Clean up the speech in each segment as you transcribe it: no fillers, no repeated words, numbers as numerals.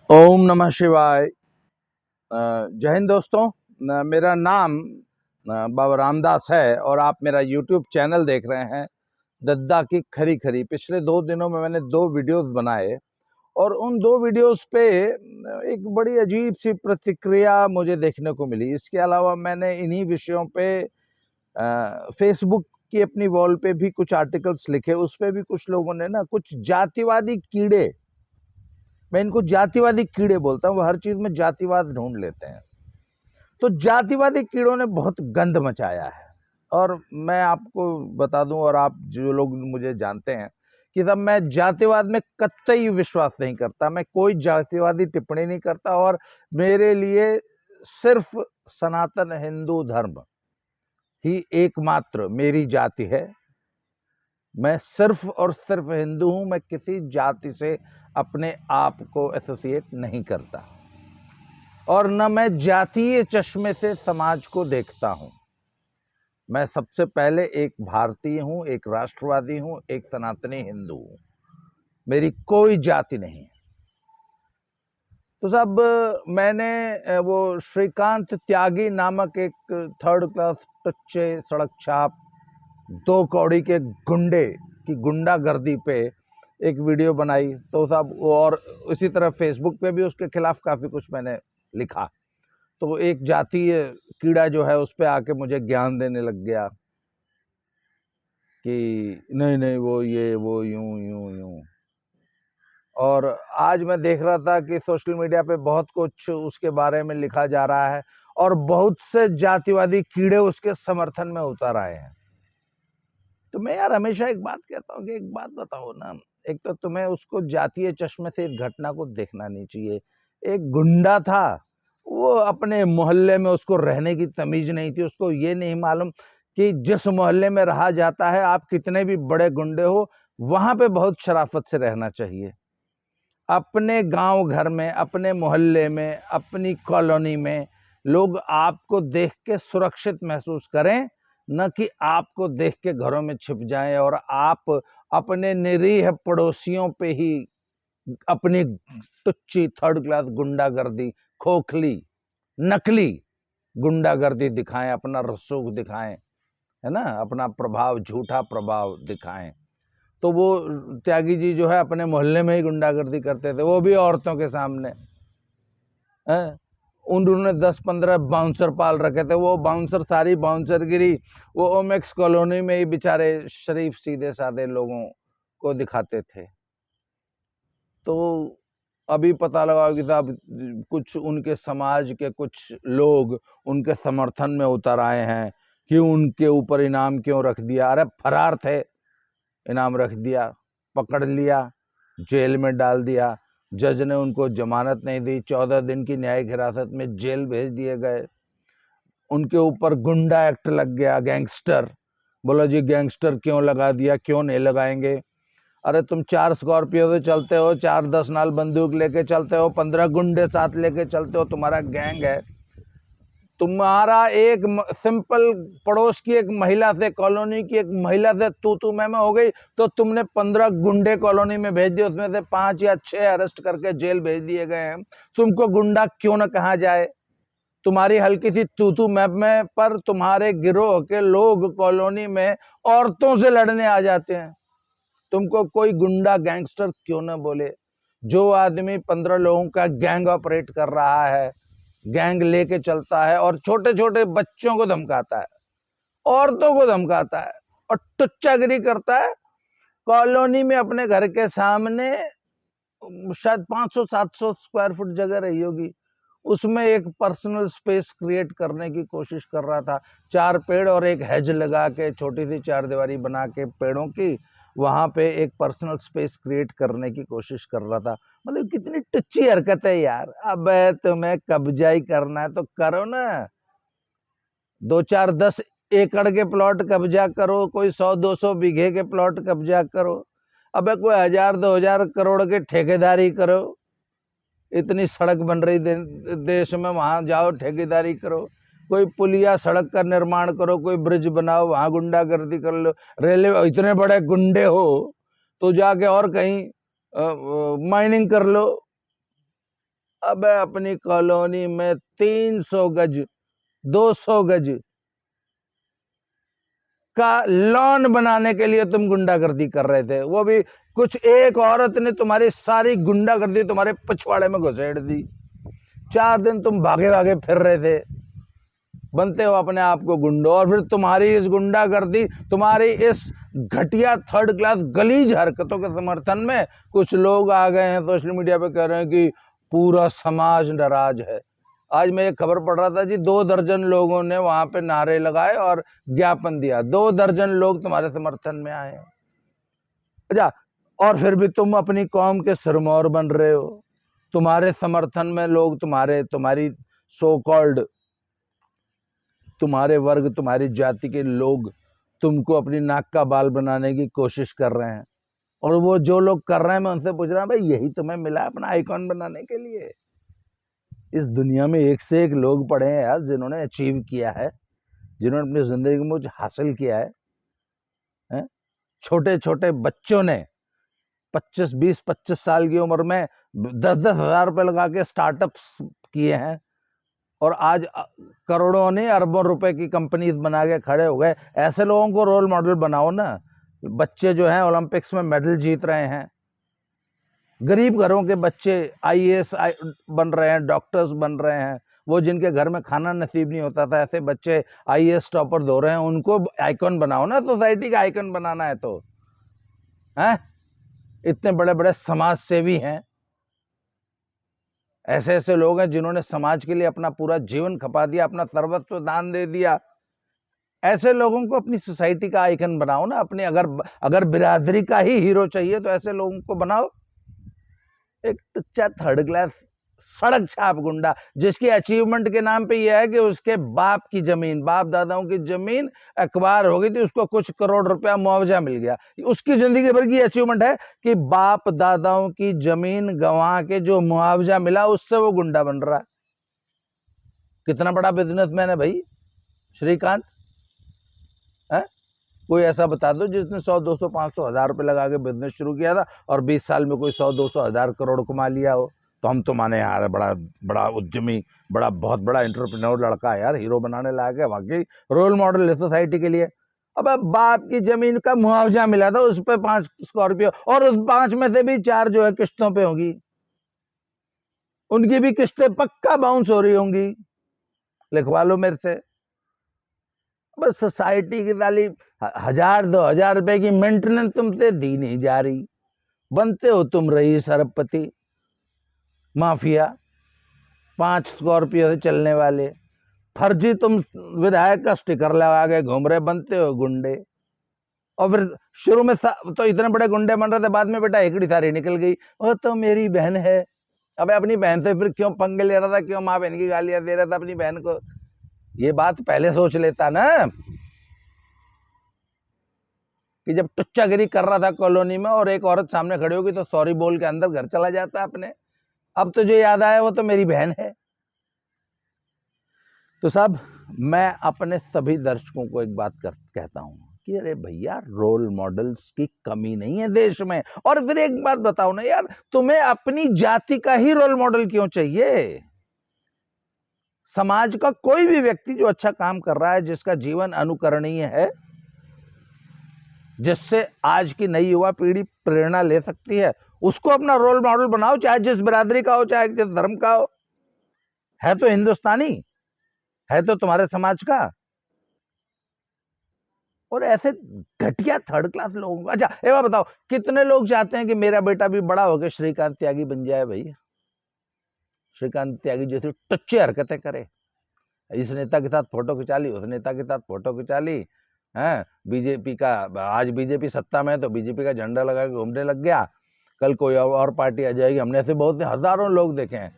ओम नमः शिवाय। जय हिंद दोस्तों। मेरा नाम बाबा रामदास है और आप मेरा यूट्यूब चैनल देख रहे हैं दद्दा की खरी खरी। पिछले 2 दिनों में मैंने 2 वीडियोस बनाए और उन 2 वीडियोस पे एक बड़ी अजीब सी प्रतिक्रिया मुझे देखने को मिली। इसके अलावा मैंने इन्हीं विषयों पे फेसबुक की अपनी वॉल पे भी कुछ आर्टिकल्स लिखे। उस पे भी कुछ लोगों ने ना कुछ जातिवादी कीड़े, मैं इनको जातिवादी कीड़े बोलता हूँ, वो हर चीज में जातिवाद ढूंढ लेते हैं। तो जातिवादी कीड़ों ने बहुत गंद मचाया है। और मैं आपको बता दूं, और आप जो लोग मुझे जानते हैं कि तब मैं जातिवाद में कतई विश्वास नहीं करता, मैं कोई जातिवादी टिप्पणी नहीं करता। और मेरे लिए सिर्फ सनातन हिंदू धर्म ही एकमात्र मेरी जाति है। मैं सिर्फ और सिर्फ हिंदू हूं। मैं किसी जाति से अपने आप को एसोसिएट नहीं करता और न मैं जातीय चश्मे से समाज को देखता हूं। मैं सबसे पहले एक भारतीय हूं, एक राष्ट्रवादी हूं, एक सनातनी हिंदू हूं। मेरी कोई जाति नहीं है। तो सब मैंने वो श्रीकांत त्यागी नामक एक 3rd क्लास टच्चे सड़क छाप 2 कौड़ी के गुंडे की गुंडागर्दी पे एक वीडियो बनाई। तो सब, और इसी तरह फेसबुक पे भी उसके खिलाफ काफी कुछ मैंने लिखा। तो एक जातीय कीड़ा जो है उस पे आके मुझे ज्ञान देने लग गया कि नहीं नहीं वो ये वो यूं यूं यूं। और आज मैं देख रहा था कि सोशल मीडिया पे बहुत कुछ उसके बारे में लिखा जा रहा है और बहुत से जातिवादी कीड़े उसके समर्थन में उतर आए हैं। तो मैं यार हमेशा एक बात कहता हूँ कि एक बात बताओ ना, एक तो तुम्हें उसको जातीय चश्मे से इस घटना को देखना नहीं चाहिए। एक गुंडा था, वो अपने मोहल्ले में, उसको रहने की तमीज नहीं थी। उसको ये नहीं मालूम कि जिस मोहल्ले में रहा जाता है, आप कितने भी बड़े गुंडे हो, वहां पे बहुत शराफत से रहना चाहिए। अपने गांव घर में, अपने मोहल्ले में, अपनी कॉलोनी में लोग आपको देख के सुरक्षित महसूस करें, न कि आपको देख के घरों में छिप जाएं और आप अपने निरीह पड़ोसियों पे ही अपनी तुच्छी 3rd क्लास गुंडागर्दी, खोखली, नकली गुंडागर्दी दिखाएं, अपना रसूख दिखाएं, है ना, अपना प्रभाव, झूठा प्रभाव दिखाएं। तो वो त्यागी जी जो है अपने मोहल्ले में ही गुंडागर्दी करते थे, वो भी औरतों के सामने। हैं, उन्होंने 10-15 बाउंसर पाल रखे थे। वो बाउंसर, सारी बाउंसरगिरी वो ओमेक्स कॉलोनी में ही बेचारे शरीफ सीधे साधे लोगों को दिखाते थे। तो अभी पता लगा कि साहब कुछ उनके समाज के कुछ लोग उनके समर्थन में उतर आए हैं कि उनके ऊपर इनाम क्यों रख दिया। अरे फरार थे, इनाम रख दिया, पकड़ लिया, जेल में डाल दिया। जज ने उनको जमानत नहीं दी, 14 दिन की न्यायिक हिरासत में जेल भेज दिए गए। उनके ऊपर गुंडा एक्ट लग गया, गैंगस्टर। बोलो जी गैंगस्टर क्यों लगा दिया, क्यों नहीं लगाएंगे। अरे तुम 4 स्कॉर्पियो से चलते हो, 4-10 नाल बंदूक लेके चलते हो, 15 गुंडे साथ लेके चलते हो, तुम्हारा गैंग है। तुम्हारा एक सिंपल पड़ोस की एक महिला से, कॉलोनी की एक महिला से तू मैं हो गई, तो तुमने 15 गुंडे कॉलोनी में भेज दिए, उसमें से 5 या 6 अरेस्ट करके जेल भेज दिए गए हैं। तुमको गुंडा क्यों ना कहा जाए। तुम्हारी हल्की सी तू मैप में पर तुम्हारे गिरोह के लोग कॉलोनी में औरतों से लड़ने आ जाते हैं। तुमको कोई गुंडा गैंगस्टर क्यों ना बोले। जो आदमी 15 लोगों का गैंग ऑपरेट कर रहा है, गैंग लेके चलता है और छोटे छोटे बच्चों को धमकाता है, औरतों को धमकाता है और टुच्चागिरी करता है, कॉलोनी में अपने घर के सामने शायद 500-700 स्क्वायर फुट जगह रही होगी, उसमें एक पर्सनल स्पेस क्रिएट करने की कोशिश कर रहा था। 4 पेड़ और एक हेज लगा के, छोटी सी 4 दीवारी बना के पेड़ों की, वहां पे एक पर्सनल स्पेस क्रिएट करने की कोशिश कर रहा था। मतलब कितनी टुच्ची हरकत है यार। अब तुम्हें कब्जा ही करना है तो करो ना, 2-4-10 एकड़ के प्लॉट कब्जा करो, कोई 100-200 बीघे के प्लॉट कब्जा करो। अबे कोई 1000-2000 करोड़ के ठेकेदारी करो। इतनी सड़क बन रही देश में, वहां जाओ ठेकेदारी करो। कोई पुलिया सड़क का निर्माण करो, कोई ब्रिज बनाओ, वहां गुंडागर्दी कर लो। रेलवे, इतने बड़े गुंडे हो तो जाके और कहीं माइनिंग कर लो। अब अपनी कॉलोनी में 300 गज 200 गज का लॉन बनाने के लिए तुम गुंडागर्दी कर रहे थे। वो भी कुछ एक औरत ने तुम्हारी सारी गुंडागर्दी तुम्हारे पिछवाड़े में घुसेड़ दी। 4 दिन तुम भागे भागे फिर रहे थे, बनते हो अपने आप को गुंडो। और फिर तुम्हारी इस गुंडागर्दी, तुम्हारी इस घटिया थर्ड क्लास गलीज हरकतों के समर्थन में कुछ लोग आ गए हैं सोशल मीडिया पे, कह रहे हैं कि पूरा समाज नाराज है। आज मैं एक खबर पढ़ रहा था जी, 2 दर्जन लोगों ने वहां पे नारे लगाए और ज्ञापन दिया। 2 दर्जन लोग तुम्हारे समर्थन में आए। अच्छा, और फिर भी तुम अपनी कौम के सिरमौर बन रहे हो। तुम्हारे समर्थन में लोग, तुम्हारी सो कॉल्ड, तुम्हारे वर्ग, तुम्हारी जाति के लोग तुमको अपनी नाक का बाल बनाने की कोशिश कर रहे हैं। और वो जो लोग कर रहे हैं, मैं उनसे पूछ रहा हूं, भाई यही तुम्हें मिला अपना आइकॉन बनाने के लिए? इस दुनिया में एक से एक लोग पड़े हैं यार, जिन्होंने अचीव किया है, जिन्होंने अपनी जिंदगी में कुछ हासिल किया है? छोटे छोटे बच्चों ने 20-25 साल की उम्र में 10-10 हजार रुपए लगा के स्टार्टअप्स किए हैं, और आज करोड़ों ने अरबों रुपए की कंपनीज बना के खड़े हो गए। ऐसे लोगों को रोल मॉडल बनाओ ना। बच्चे जो हैं ओलंपिक्स में मेडल जीत रहे हैं, गरीब घरों के बच्चे आईएएस बन रहे हैं, डॉक्टर्स बन रहे हैं। वो जिनके घर में खाना नसीब नहीं होता था, ऐसे बच्चे आईएएस टॉपर हो रहे हैं। उनको आइकॉन बनाओ ना, सोसाइटी का आइकॉन बनाना है तो। हैं, इतने बड़े बड़े समाज सेवी हैं, ऐसे ऐसे लोग हैं जिन्होंने समाज के लिए अपना पूरा जीवन खपा दिया, अपना सर्वस्व दान दे दिया। ऐसे लोगों को अपनी सोसाइटी का आइकन बनाओ ना। अपने अगर बिरादरी का ही हीरो चाहिए तो ऐसे लोगों को बनाओ। एक टुच्चा थर्ड क्लास सड़क छाप गुंडा, जिसकी अचीवमेंट के नाम पे यह है कि उसके बाप की जमीन, बाप दादाओं की जमीन अखबार हो गई थी, उसको कुछ करोड़ रुपया मुआवजा मिल गया। उसकी जिंदगी भर की अचीवमेंट है कि बाप दादाओं की जमीन गंवा के जो मुआवजा मिला, उससे वो गुंडा बन रहा है। कितना बड़ा बिजनेसमैन है भाई श्रीकांत है? कोई ऐसा बता दो जिसने 100-200 500 हजार रुपए लगा के बिजनेस शुरू किया था और 20 साल में कोई 100-200 हजार करोड़ कमा लिया हो। तो हम तो माने यार बड़ा बड़ा उद्यमी, बहुत बड़ा एंटरप्रेन्योर लड़का है यार, हीरो बनाने लायक है, वाकई रोल मॉडल है सोसाइटी के लिए। अब बाप की जमीन का मुआवजा मिला था, उस पर 5 स्कॉर्पियो, और उस 5 में से भी 4 जो है किस्तों पे होंगी, उनकी भी किस्तें पक्का बाउंस हो रही होंगी, लिखवा लो मेरे से। बस सोसाइटी की वाली 1000-2000 रुपए की मेंटेनेंस तुमसे दी नहीं जा रही। बनते हो तुम रईस अरबपति, माफिया, 5 स्कॉर्पियो से चलने वाले, फर्जी तुम विधायक का स्टिकर लगा के घूम रहे, बनते हो गुंडे। और फिर शुरू में तो इतने बड़े गुंडे बन रहे थे, बाद में बेटा एकड़ी सारी निकल गई, वो तो मेरी बहन है। अबे अपनी बहन से फिर क्यों पंगे ले रहा था, क्यों माँ बहन की गालियां दे रहा था अपनी बहन को? ये बात पहले सोच लेता ना, कि जब टुच्चागिरी कर रहा था कॉलोनी में और एक औरत सामने खड़ी होगी तो सॉरी बोल के अंदर घर चला जाता अपने। अब तो जो याद आया वो तो मेरी बहन है। तो साहब, मैं अपने सभी दर्शकों को एक बात कहता हूं कि अरे भैया, रोल मॉडल्स की कमी नहीं है देश में। और फिर एक बात बताओ ना यार, तुम्हें अपनी जाति का ही रोल मॉडल क्यों चाहिए? समाज का कोई भी व्यक्ति जो अच्छा काम कर रहा है, जिसका जीवन अनुकरणीय है, जिससे आज की नई युवा पीढ़ी प्रेरणा ले सकती है, उसको अपना रोल मॉडल बनाओ, चाहे जिस बिरादरी का हो, चाहे जिस धर्म का हो। है तो हिंदुस्तानी, है तो तुम्हारे समाज का। और ऐसे घटिया थर्ड क्लास लोगों को, अच्छा एक बात बताओ, कितने लोग चाहते हैं कि मेरा बेटा भी बड़ा होकर श्रीकांत त्यागी बन जाए? भाई, श्रीकांत त्यागी जैसी टच्चे हरकतें करे, इस नेता के साथ फोटो खिंचा ली, उस नेता के साथ फोटो खिंचा ली, है बीजेपी का, आज बीजेपी सत्ता में है तो बीजेपी का झंडा लगा के घूमने लग गया, कल कोई और पार्टी आ जाएगी। हमने ऐसे बहुत से हजारों लोग देखे हैं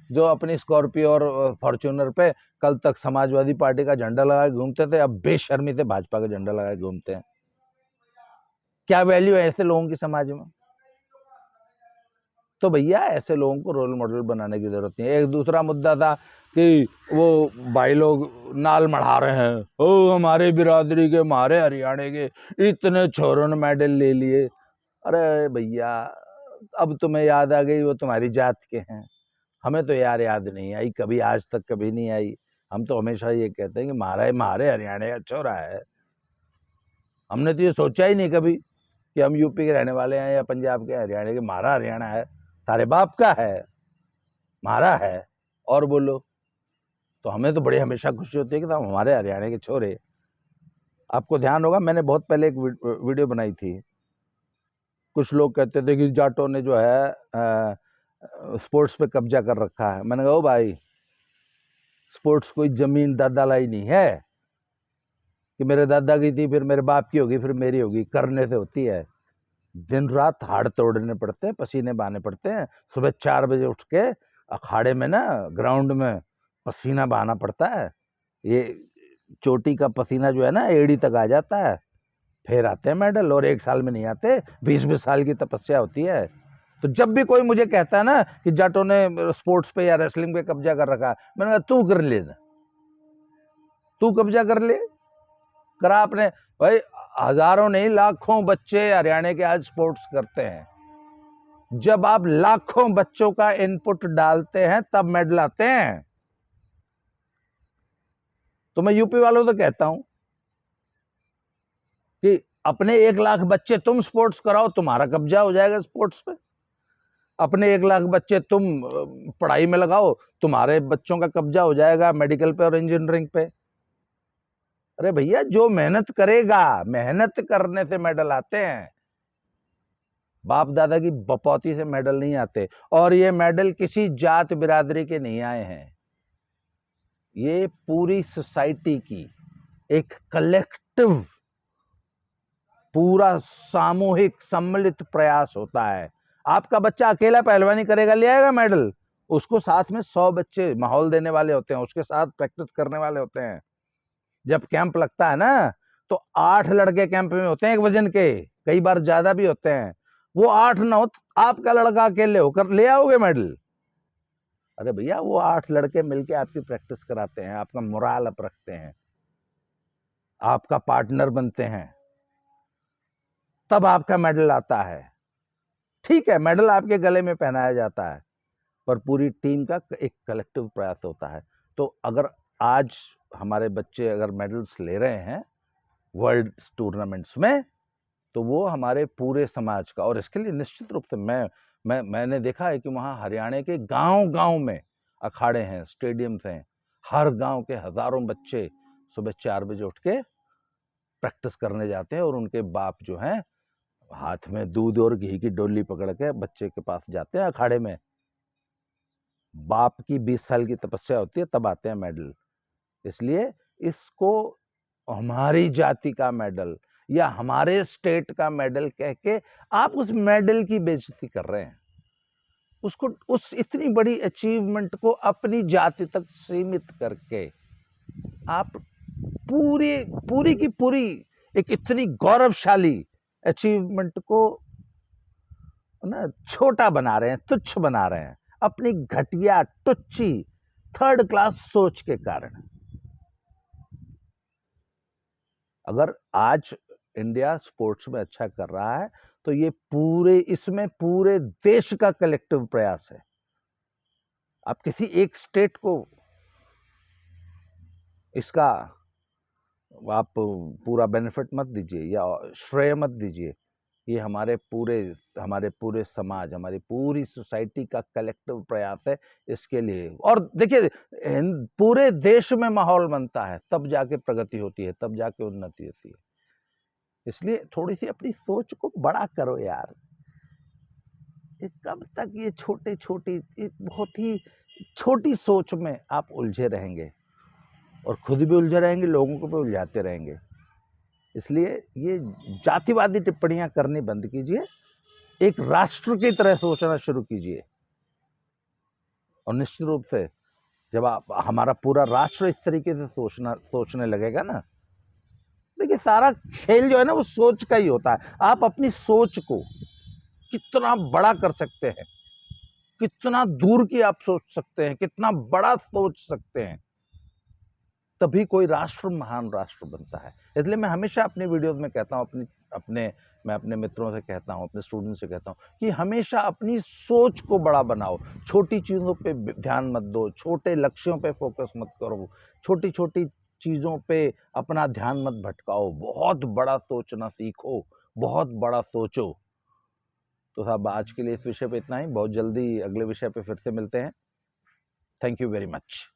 जो अपनी स्कॉर्पियो और फॉर्च्यूनर पे कल तक समाजवादी पार्टी का झंडा लगा के घूमते थे, अब बेशर्मी से भाजपा का झंडा लगा के घूमते हैं। क्या वैल्यू है ऐसे लोगों की समाज में? तो भैया, ऐसे लोगों को रोल मॉडल बनाने की जरूरत नहीं है। एक दूसरा मुद्दा था कि वो भाई लोग नाल मढ़ा रहे हैं, ओ हमारे बिरादरी के, हमारे हरियाणा के इतने छोरों ने मेडल ले लिए। अरे भैया, अब तुम्हें याद आ गई वो तुम्हारी जात के हैं, हमें तो यार याद नहीं आई कभी, आज तक कभी नहीं आई। हम तो हमेशा ये कहते हैं कि मारे हरियाणा का छोरा है। हमने तो ये सोचा ही नहीं कभी कि हम यूपी के रहने वाले हैं या पंजाब के, हरियाणा के। मारा हरियाणा है, तारे बाप का है, मारा है और बोलो। तो हमें तो बड़ी हमेशा खुशी होती है कि हम हमारे हरियाणा के छोरे। आपको ध्यान होगा मैंने बहुत पहले एक वीडियो बनाई थी। कुछ लोग कहते थे कि जाटों ने जो है स्पोर्ट्स पे कब्जा कर रखा है। मैंने कहा ओ भाई, स्पोर्ट्स कोई जमीन दादा लाई नहीं है कि मेरे दादा की थी फिर मेरे बाप की होगी फिर मेरी होगी। करने से होती है। दिन रात हाड़ तोड़ने पड़ते हैं, पसीने बहाने पड़ते हैं। सुबह 4 बजे उठ के अखाड़े में ना, ग्राउंड में पसीना बहाना पड़ता है। ये चोटी का पसीना जो है ना एड़ी तक आ जाता है, फिर आते हैं मेडल। और 1 साल में नहीं आते, 20-20 साल की तपस्या होती है। तो जब भी कोई मुझे कहता है ना कि जाटों ने स्पोर्ट्स पे या रेसलिंग पे कब्जा कर रखा, मैंने कहा तू कर ले, तू कब्जा कर ले, करा आपने। भाई हजारों नहीं लाखों बच्चे हरियाणा के आज स्पोर्ट्स करते हैं। जब आप लाखों बच्चों का इनपुट डालते हैं तब मेडल आते हैं। तो मैं यूपी वालों तो कहता हूं कि अपने 1 लाख बच्चे तुम स्पोर्ट्स कराओ, तुम्हारा कब्जा हो जाएगा स्पोर्ट्स पे। अपने 1 लाख बच्चे तुम पढ़ाई में लगाओ, तुम्हारे बच्चों का कब्जा हो जाएगा मेडिकल पे और इंजीनियरिंग पे। अरे भैया, जो मेहनत करेगा, मेहनत करने से मेडल आते हैं। बाप दादा की बपौती से मेडल नहीं आते। और ये मेडल किसी जात बिरादरी के नहीं आए हैं, ये पूरी सोसाइटी की एक कलेक्टिव, पूरा सामूहिक सम्मिलित प्रयास होता है। आपका बच्चा अकेला पहलवानी करेगा, ले आएगा मेडल। उसको साथ में 100 बच्चे माहौल देने वाले होते हैं, उसके साथ प्रैक्टिस करने वाले होते हैं। जब कैंप लगता है ना, तो 8 लड़के कैंप में होते हैं एक वजन के, कई बार ज्यादा भी होते हैं। वो 8-9 आपका लड़का अकेले होकर ले आओगे मेडल? अरे भैया, वो 8 लड़के मिलके आपकी प्रैक्टिस कराते हैं, आपका मोराल अप रखते हैं, आपका पार्टनर बनते हैं, तब आपका मेडल आता है। ठीक है, मेडल आपके गले में पहनाया जाता है, पर पूरी टीम का एक कलेक्टिव प्रयास होता है। तो अगर आज हमारे बच्चे अगर मेडल्स ले रहे हैं वर्ल्ड टूर्नामेंट्स में, तो वो हमारे पूरे समाज का। और इसके लिए निश्चित रूप से मैंने देखा है कि वहाँ हरियाणा के गांव-गांव में अखाड़े हैं, स्टेडियम्स हैं। हर गांव के हजारों बच्चे सुबह 4 बजे उठ के प्रैक्टिस करने जाते हैं और उनके बाप जो हैं हाथ में दूध और घी की डोली पकड़ के बच्चे के पास जाते हैं अखाड़े में। बाप की 20 साल की तपस्या होती है, तब आते हैं मेडल। इसलिए इसको हमारी जाति का मेडल या हमारे स्टेट का मेडल कह के आप उस मेडल की बेइज्जती कर रहे हैं। उसको, उस इतनी बड़ी अचीवमेंट को अपनी जाति तक सीमित करके आप पूरी की पूरी एक इतनी गौरवशाली अचीवमेंट को ना छोटा बना रहे हैं, तुच्छ बना रहे हैं, अपनी घटिया, टुच्ची, 3rd क्लास सोच के कारण। अगर आज इंडिया स्पोर्ट्स में अच्छा कर रहा है तो ये इसमें पूरे देश का कलेक्टिव प्रयास है। आप किसी एक स्टेट को इसका आप पूरा बेनिफिट मत दीजिए या श्रेय मत दीजिए। ये हमारे पूरे समाज, हमारी पूरी सोसाइटी का कलेक्टिव प्रयास है इसके लिए। और देखिए, पूरे देश में माहौल बनता है तब जाके प्रगति होती है, तब जाके उन्नति होती है। इसलिए थोड़ी सी अपनी सोच को बड़ा करो यार। कब तक ये बहुत ही छोटी सोच में आप उलझे रहेंगे और खुद भी उलझे रहेंगे, लोगों को भी उलझाते रहेंगे। इसलिए ये जातिवादी टिप्पणियां करनी बंद कीजिए, एक राष्ट्र की तरह सोचना शुरू कीजिए। और निश्चित रूप से जब हमारा पूरा राष्ट्र इस तरीके से सोचने लगेगा ना, देखिए सारा खेल जो है ना वो सोच का ही होता है। आप अपनी सोच को कितना बड़ा कर सकते हैं, कितना दूर की आप सोच सकते हैं, कितना बड़ा सोच सकते हैं, तभी कोई राष्ट्र महान राष्ट्र बनता है। इसलिए मैं हमेशा अपनी वीडियोस में कहता हूं, अपनी मैं अपने मित्रों से कहता हूँ, अपने स्टूडेंट्स से कहता हूँ कि हमेशा अपनी सोच को बड़ा बनाओ, छोटी चीज़ों पे ध्यान मत दो, छोटे लक्ष्यों पे फोकस मत करो, छोटी-छोटी चीज़ों पे अपना ध्यान मत भटकाओ, बहुत बड़ा सोचना सीखो, बहुत बड़ा सोचो। तो साहब आज के लिए इस विषय पे इतना ही, बहुत जल्दी अगले विषय पे फिर से मिलते हैं। Thank you very much.